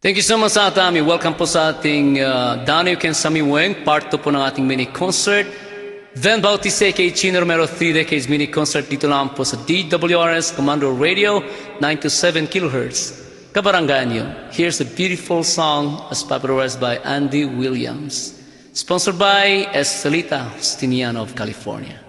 Thank you so much sa atami. Welcome po sa ating Danny Ken Sami Weng, part 2 po ng ating mini concert. Then Bautista kay Chino Romero 3 Decades mini concert dito lang po sa DWRS Commando Radio 927 kHz. Kabaranggaan nyo. Here's a beautiful song as popularized by Andy Williams. Sponsored by Estelita Justiniano of California.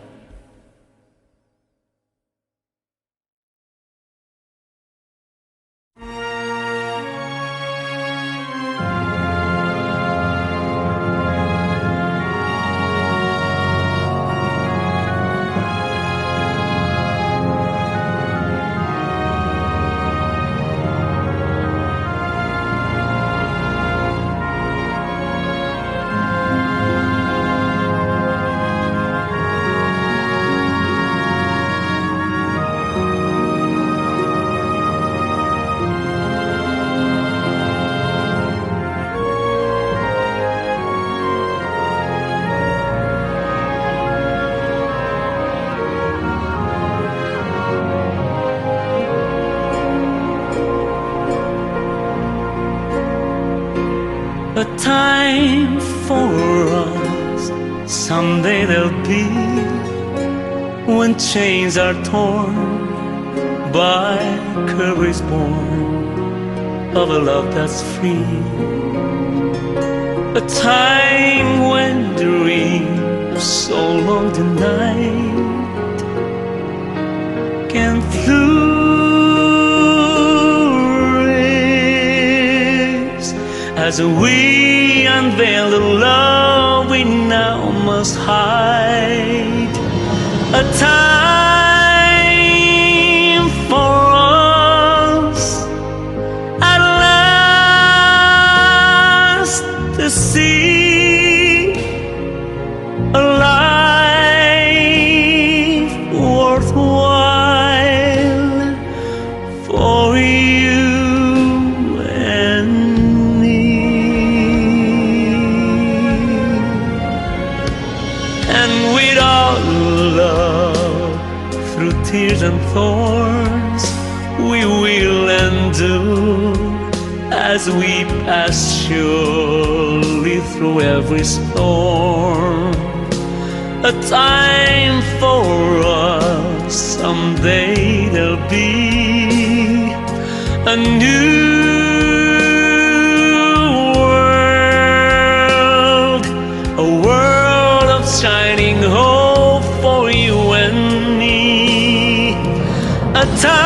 A time for us, someday there'll be, when chains are torn by courage born of a love that's free. A time when dreams so long denied can as we unveil the love we now must hide. A time for us at last to see a life worthwhile for you. Tears and thorns we will endure as we pass surely through every storm. A time for us, someday there'll be a new world, a world of shining hope for you and me. A time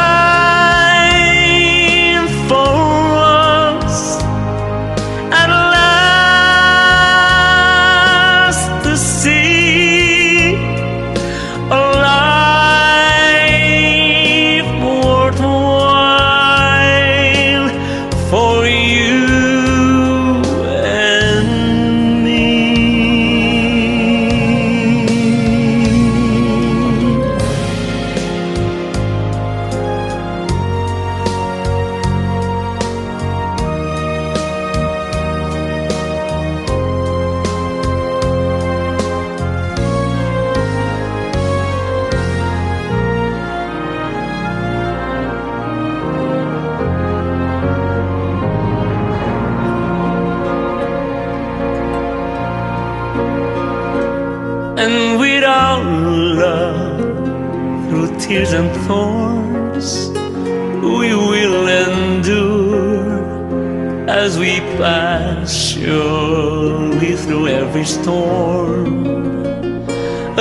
for us at last to see a life worthwhile for you and me. And with our love, through tears and thorns, we will endure as we pass surely through every storm.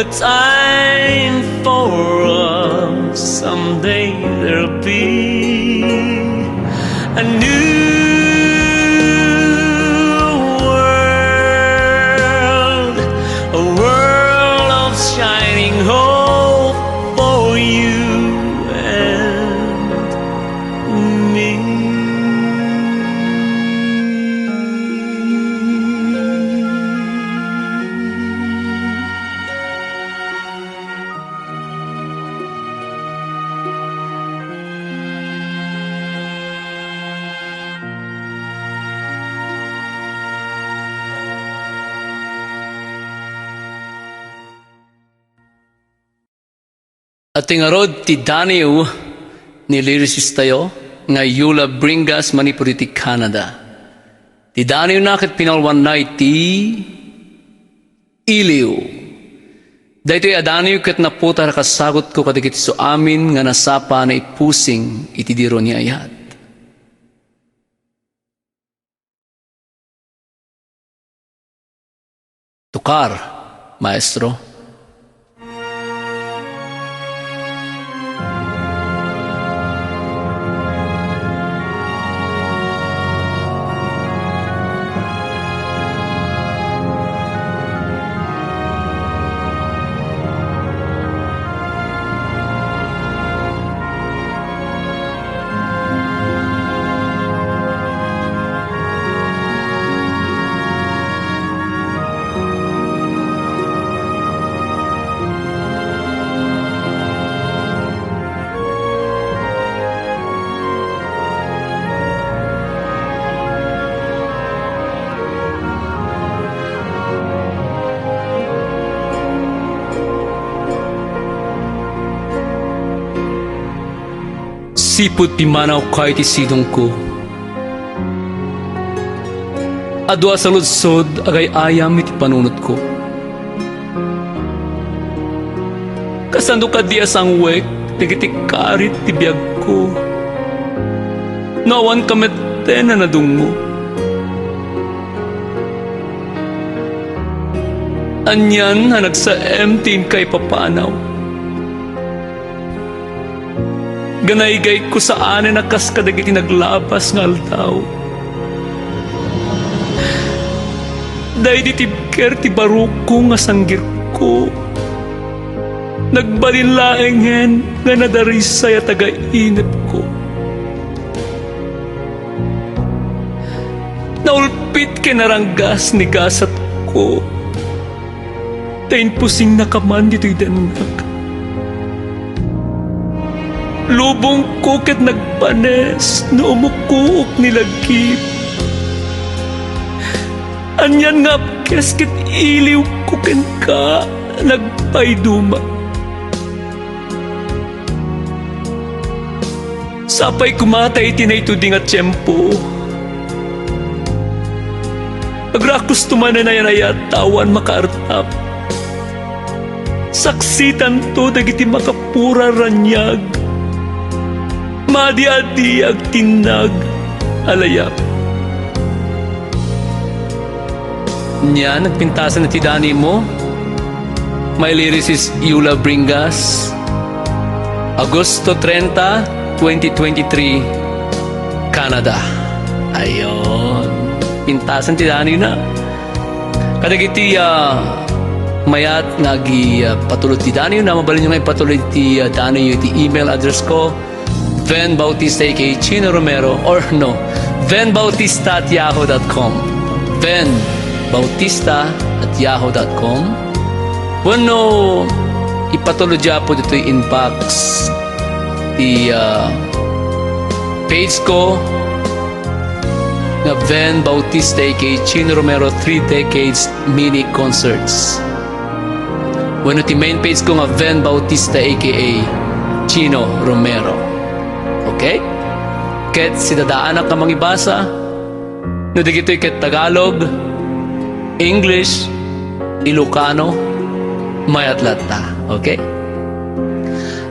A time for us, someday there'll be a new hope for you and me. Ating arod ti Daniel ni lyricist tayo nga Yula Bringas Manipuriti Canada. Ti danayo nakit pinalwan na iti iliw. Dahito adanayo ket naputar kasagot ko kadagiti so amin nga nasapa na ipusing iti diro ni ayat. Tukar, maestro. Sipot pimanaw kahit isidong ko. Adwa sa lutsod agay ayam iti panunot ko. Kasando ka di asang wek, nagiti karit ti biyag ko. Nawan kameten na nadungo. Anyan hanag sa empty kay papanaw. Ganaygay ko sa anin na kaskadagiti naglabas ng aldaw. Day di tibker ti baruko nga sanggir ko. Nagbalinlaengen nga nadarisay at tagainip ko. Naulpit kinaranggas ni gasat ko. Dain pusing nakaman dito'y danak. Lubong ko ket nagpanes no umukuok nilagkip. Anyan nga kes ket iliw ko ken ka nagpayduma. Sapay kumatay tinaytuding at tiyempo. Agrakustuman na yan ayat tawan makaartap. Saksitan to dagiti makapura ranyag. Madi-adi ag tinag alayap. Nya, nagpintasan na ti dani mo. My lyrics is Yula Bringas. Agosto 30, 2023, Canada. Ayon. Pintasan ti dani na. Kadagiti mayat nagi patulot ti dani na mabalin nyo ngayon patulot ti dani yung ti email address ko. Ven Bautista aka Chino Romero or no, venbautista@yahoo.com. Ven Bautista@yahoo.com. Bueno, ipatulodya po dito yung inbox di page ko na Ven Bautista aka Chino Romero 3 Decades Mini Concerts. Bueno, ti main page ko nga Ven Bautista aka Chino Romero. Okay? Ket sidadaanak ka mangibasa no digito'y ket Tagalog, English, Ilocano, mayatlata. Okay?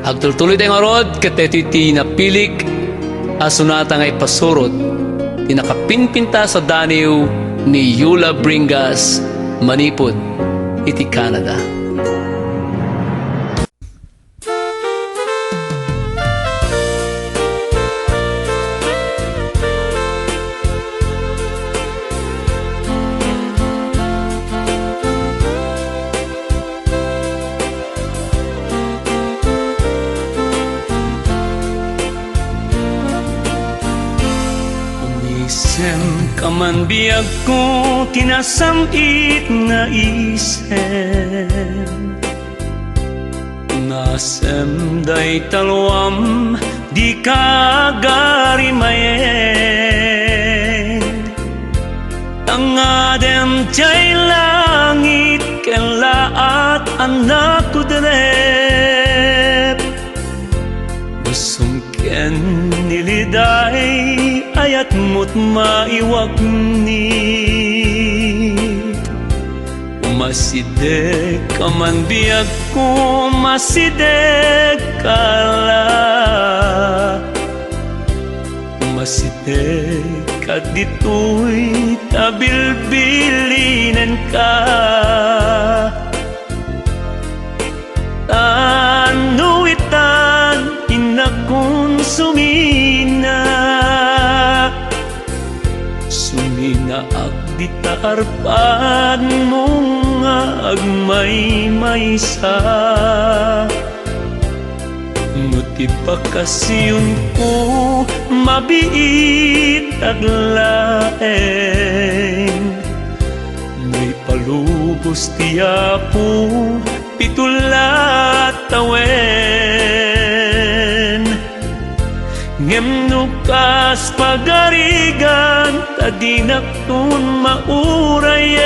Agtultuloy tayong arod ket iti napilik asunata nga ipasurot tinakapinpinta sa daniw ni Yula Bringas manipod iti Canada. Kaman biyag ko tinasamit na isen. Nasem day talwam di kagarimayen. Tangadem jay langit kelaat anak kudelep. Busum ken niliday ayat mo mo't maiwag ni masidek ka man biyag ko masidek kala masidek ka dito'y tabilbilinan ka tanuitan inakon sumina sumina agdi tarpan mo nga agmay-maysa nuti pakasyon ko mabiit aglaeng may palubos tiyapo pitulat tawen ngem nukas pagarigan tadinakton maurayen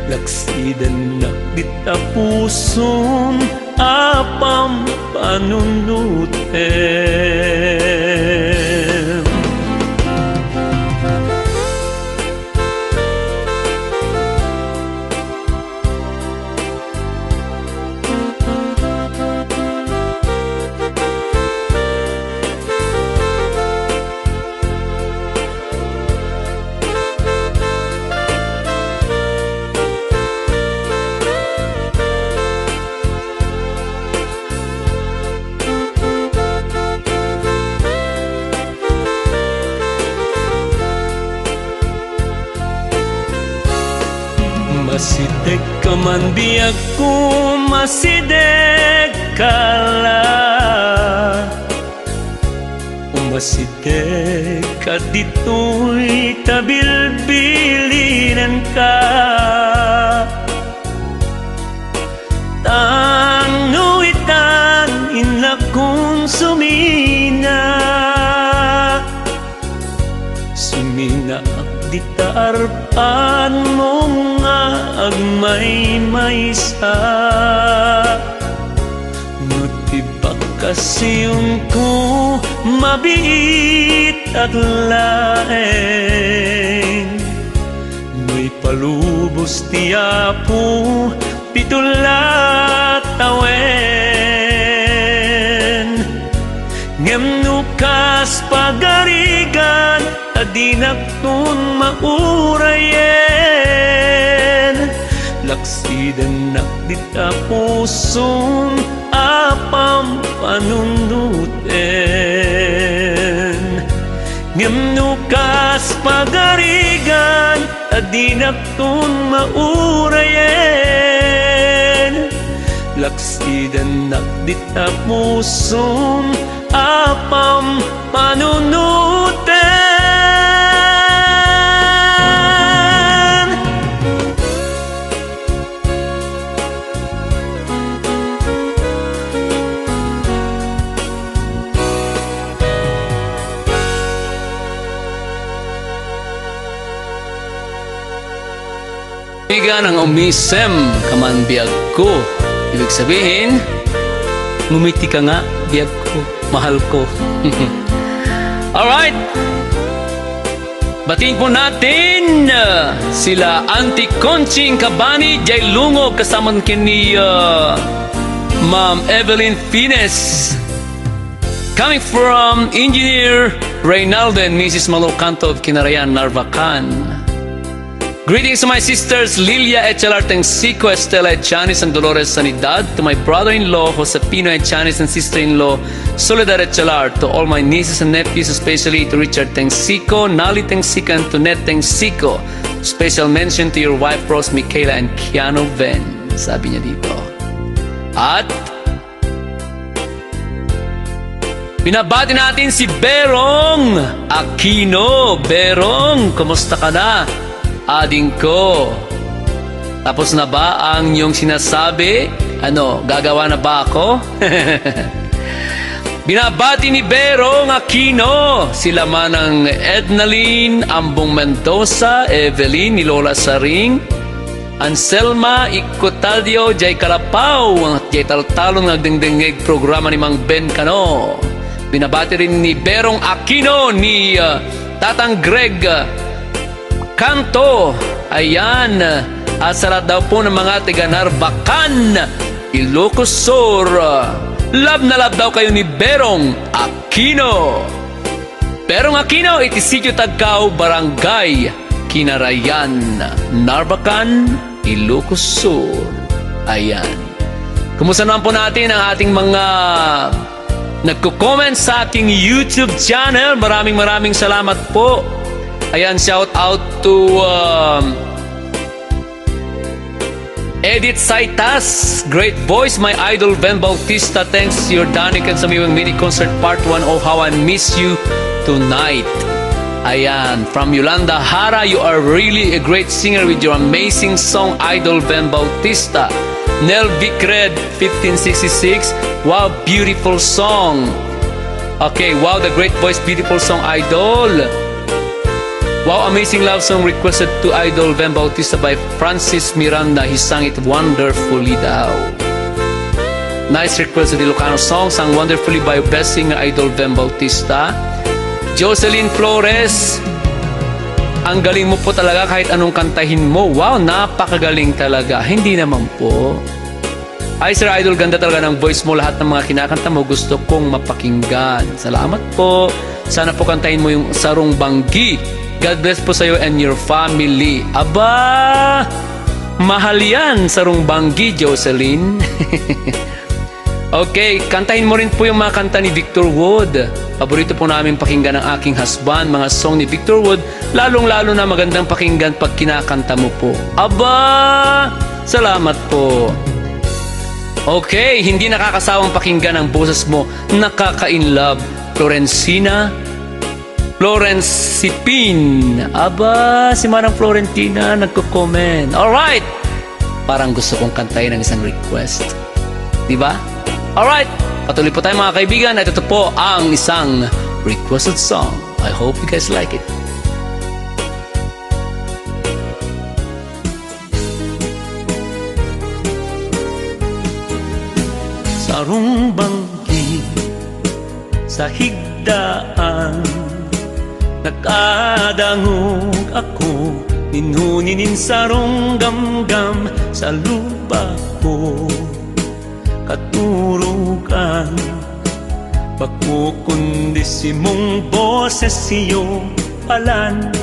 laksidan nakdita puson apam panunutem masidek ka man biyag ko masidek kala masidek ka dito'y tabilbilinan ka tanuitan inakong sumina sumina di tarpan mo nga agmay-maysa nuti bakasyon ko mabiit aglaeng may palubos tiyapo pitulat tawen ngem nukas pagarigan adinakton maurayen laksidan nakdita puson apam panunuten ngem nukas pagarigan adinakton maurayen laksidan nakdita puson apam panunuten Kaibigan ang umisem kaman biyag ko. Ibig sabihin, ngumiti ka nga biyag ko, mahal ko. Alright. Batiin po natin sila Auntie Conching Cabani, Jay Lungo, kasama kini Ma'am Evelyn Fines. Coming from Engineer Reynaldo and Mrs. Malocanto of Kinarayan, Narvacan. Greetings to my sisters Lilia Echelar Tengsico, Estela Echanis and Dolores Sanidad, to my brother-in-law Josepino Echanis and sister-in-law Soledad Echelar, to all my nieces and nephews, especially to Richard Tengsico, Nali Tengsico, and to Ned Tengsico. Special mention to your wife Rose Michaela and Keanu Ven, sabi niya dito. At binabati natin si Berong Aquino. Berong, kumusta ka na? Ading ko. Tapos na ba ang iyong sinasabi? Ano, gagawa na ba ako? Binabati ni Berong Aquino, sila manang Ednaline, Ambong Mendoza, Evelyn, ni Lola Saring, Anselma, Ikotadio, Jay Kalapaw, ang Jay Taltalong nagdingdingig programa ni Mang Ben Cano. Binabati rin ni Berong Aquino, ni Tatang Greg Canto. Ayan. At sa lahat daw po ng mga taga Narvacan, Ilocos Sur. Love na love daw kayo ni Berong Aquino. Berong Aquino, Itisitio Tagkaw, Barangay Kinarayan, Narvacan, Ilocos Sur. Ayan. Kumusta naman po natin ang ating mga nagko-comment sa aking YouTube channel. Maraming salamat po. Ayan, shout out to Edith Saitas, great voice, my idol Ben Bautista. Thanks your Danica and Samiwang mini concert part 1. Oh, how I miss you tonight. Ayan, from Yolanda Hara, you are really a great singer with your amazing song, idol Ben Bautista. Nel Vicred 1566, wow, beautiful song. Okay, wow, the great voice, beautiful song, idol. Wow, amazing love song requested to idol Ben Bautista by Francis Miranda. He sang it wonderfully daw. Nice request to the Ilocano song, sang wonderfully by best singer idol Ben Bautista. Jocelyn Flores, ang galing mo po talaga kahit anong kantahin mo. Wow, napakagaling talaga. Hindi naman po. Ay, Sir Idol, ganda talaga ng voice mo. Lahat ng mga kinakanta mo gusto kong mapakinggan. Salamat po. Sana po kantahin mo yung Sarong Banggi. God bless po sa'yo and your family. Aba, mahal yan, Sarong Banggi, Jocelyn. Okay, kantahin mo rin po yung mga kanta ni Victor Wood. Paborito po namin pakinggan ng aking husband, mga song ni Victor Wood, lalong-lalo na magandang pakinggan pag kinakanta mo po. Aba, salamat po. Okay, hindi nakakasawang pakinggan ang boses mo. Nakaka-inlove. Florence Sipin. Aba, si Manang Florentina nagko-comment. Alright! Parang gusto kong kantayin ang isang request. Diba? Alright! Patuloy po tayo mga kaibigan. At ito po ang isang requested song. I hope you guys like it. Sarong banggi sa higdaan, nakadangog ako, ninuninin sarong gamgam sa lupa ko. Katurugan, bako kundi si mong boses siyo palan.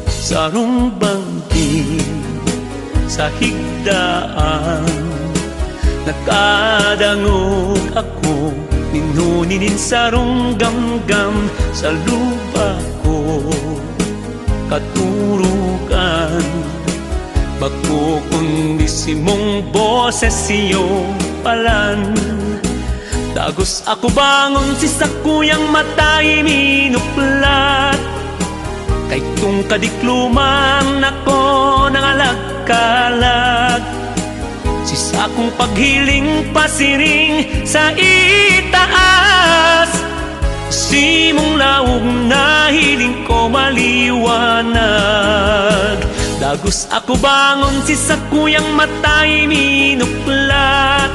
Sarong banggi sa higdaan, nakadangog ako, ninuninin sarong gamgam sa lupa ko. Katurugan, bako kundi si mong boses siyo palan. Dagos ako bangon si sakuyang matay minuplat, kay tung kadikluman ako nangalagkalag. Si sakong paghiling pasiring sa itaas, si mong laog na hiling ko maliwanag. Dagos ako bangon si sakuyang matay minuplat,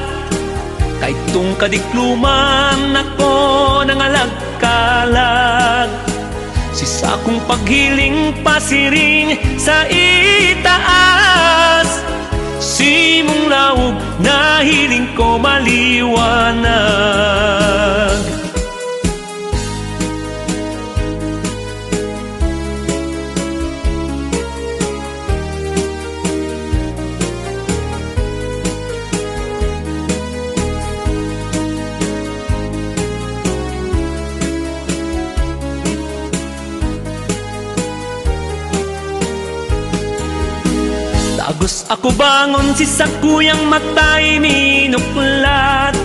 kay tung kadikluman ako nangalagkalag. Si sakong paghiling pasiring sa itaas, si mong laog na hiling ko maliwanag. Dagos ako bangon si sakuyang matay minuplat,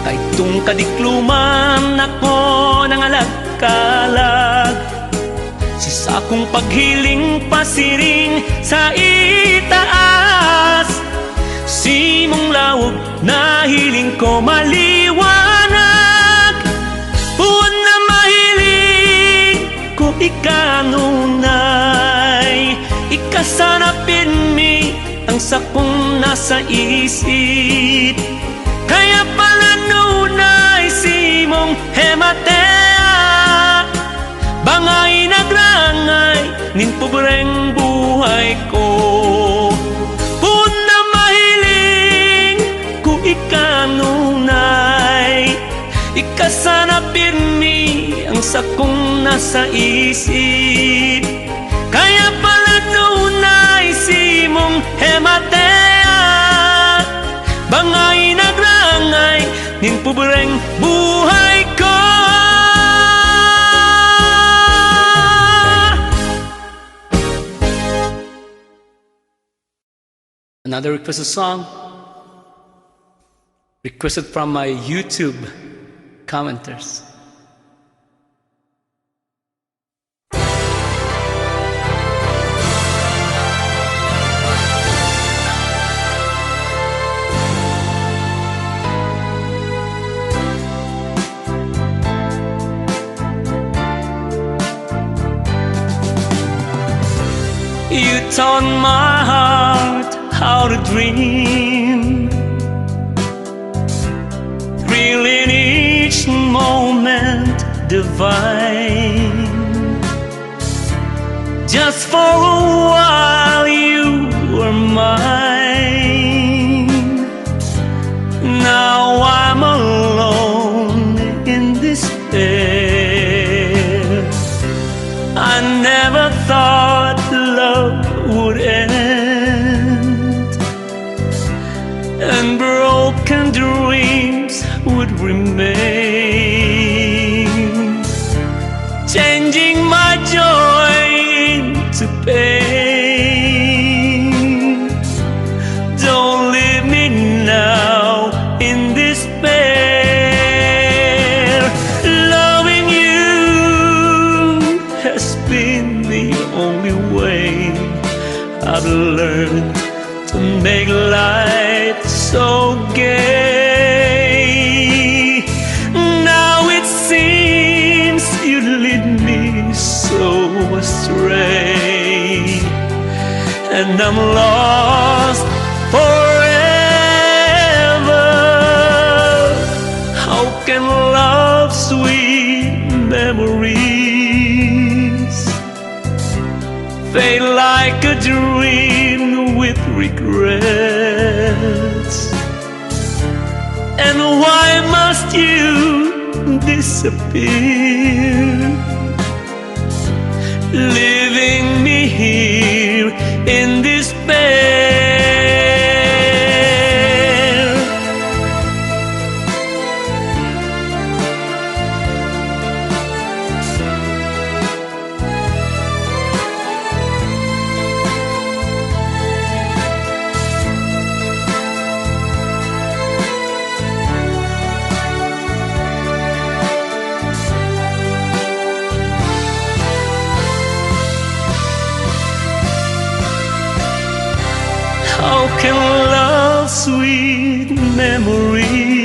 kay tung kadikluman ako nangalagkalag. Si sakong paghiling pasiring sa itaas, si mong laog na hiling ko maliwanag. Buwan na mahiling ko ikanunay, ikasanapin mi ang sakong nasa isip. Kaya pala nunay si mong hematea bangay nagrangay nin pobreng buhay ko. Puna mahiling ku ikanunay, ikasana pirmi ang sakong nasa isip. Kaya pala tunay si mong hematea bangay nagrangay nin pobreng buhay ko. Another requested song, requested from my YouTube commenters. You taught my heart how to dream, thrilling each moment divine. Just for a while you were mine. Now I'm alone in despair. I never thought love would end, and broken dreams would remain, changing my joy into pain. Don't leave me now in despair. Loving you has been the only way I've learned to make life so gay. Now it seems you lead me so astray, and I'm lost forever. How can love's sweet memories fade like a dream with regrets? And why must you disappear, leaving me here in despair? How can love's sweet memories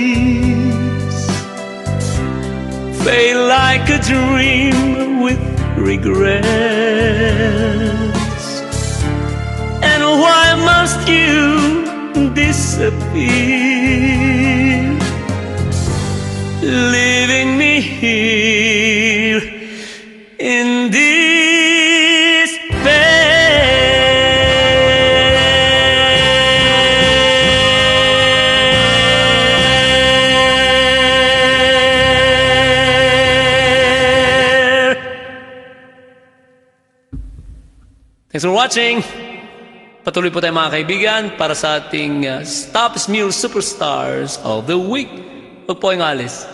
fade like a dream with regrets? And why must you disappear, leaving me here in Thanks for watching. Patuloy po tayo mga kaibigan para sa ating Top Mule Superstars of the Week. Huwag po kayong alis.